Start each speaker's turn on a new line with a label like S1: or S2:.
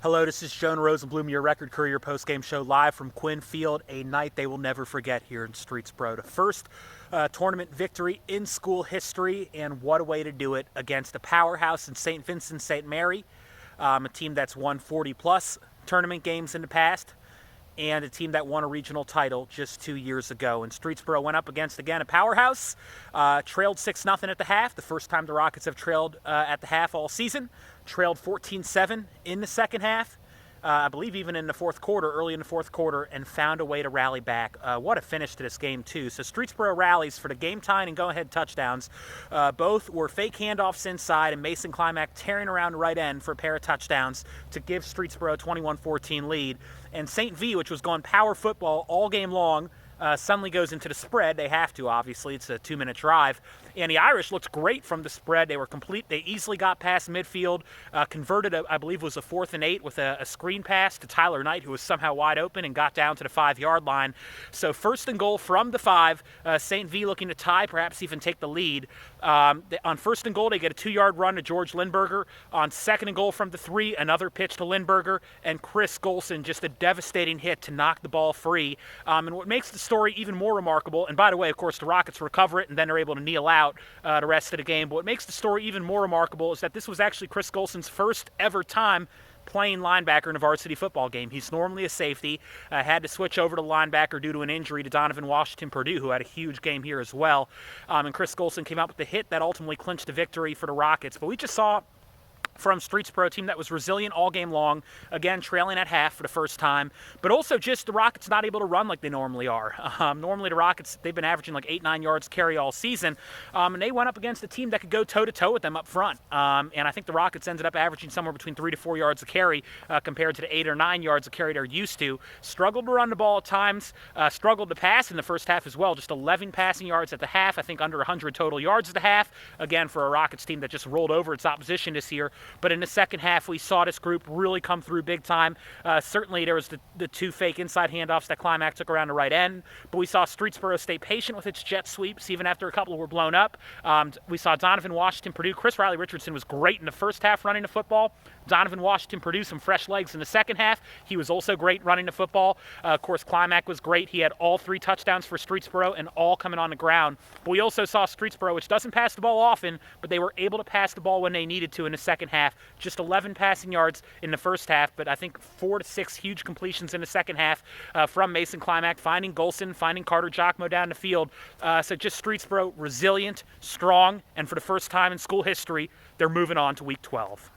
S1: Hello, this is Jonah Rosenblum, your Record-Courier Postgame Show, live from Quinn Field, a night they will never forget here in Streetsboro. The first tournament victory in school history, and what a way to do it against a powerhouse in St. Vincent-St. Mary, a team that's won 40-plus tournament games in the past, and a team that won a regional title just 2 years ago. And Streetsboro went up against, again, a powerhouse, trailed 6-0 at the half, the first time the Rockets have trailed at the half all season, trailed 14-7 in the second half, I believe even in the fourth quarter, early in the fourth quarter, and found a way to rally back. What a finish to this game, too. So Streetsboro rallies for the game-tying and go-ahead touchdowns. Both were fake handoffs inside, and Mason Climack tearing around the right end for a pair of touchdowns to give Streetsboro a 21-14 lead. And St. V, which was going power football all game long, suddenly goes into the spread. They have to, obviously. It's a 2-minute drive. And the Irish looked great from the spread. They were complete. They easily got past midfield, converted, I believe it was a 4th and 8 with a screen pass to Tyler Knight, who was somehow wide open and got down to the 5-yard line. So first and goal from the 5, St. V looking to tie, perhaps even take the lead. On first and goal, they get a 2-yard run to George Lindberger. On second and goal from the 3, another pitch to Lindberger, and Chris Golson just a devastating hit to knock the ball free. And what makes the story even more remarkable, and by the way, of course, the Rockets recover it and then they're able to kneel out the rest of the game. But what makes the story even more remarkable is that this was actually Chris Golson's first ever time playing linebacker in a varsity football game. He's normally a safety, had to switch over to linebacker due to an injury to Donovan Washington Purdue, who had a huge game here as well. And Chris Golson came out with the hit that ultimately clinched the victory for the Rockets. But we just saw from Streetsboro, a team that was resilient all game long, again trailing at half for the first time, but also just the Rockets not able to run like they normally are. Normally the Rockets, they've been averaging like 8-9 yards carry all season, and they went up against a team that could go toe-to-toe with them up front. And I think the Rockets ended up averaging somewhere between 3 to 4 yards a carry compared to the 8 or 9 yards a carry they're used to. Struggled to run the ball at times, struggled to pass in the first half as well, just 11 passing yards at the half, I think under 100 total yards at the half, again for a Rockets team that just rolled over its opposition this year. But in the second half, we saw this group really come through big time. Certainly, there was the 2 fake inside handoffs that Climack took around the right end. But we saw Streetsboro stay patient with its jet sweeps, even after a couple were blown up. We saw Donovan Washington Purdue. Chris Riley Richardson was great in the first half running the football. Donovan Washington Purdue some fresh legs in the second half. He was also great running the football. Of course, Climack was great. He had all 3 touchdowns for Streetsboro and all coming on the ground. But we also saw Streetsboro, which doesn't pass the ball often, but they were able to pass the ball when they needed to in the second half. Just 11 passing yards in the first half, but I think 4 to 6 huge completions in the second half from Mason Climack, finding Golson, finding Carter Jockmo down the field. So just Streetsboro resilient, strong, and for the first time in school history, they're moving on to Week 12.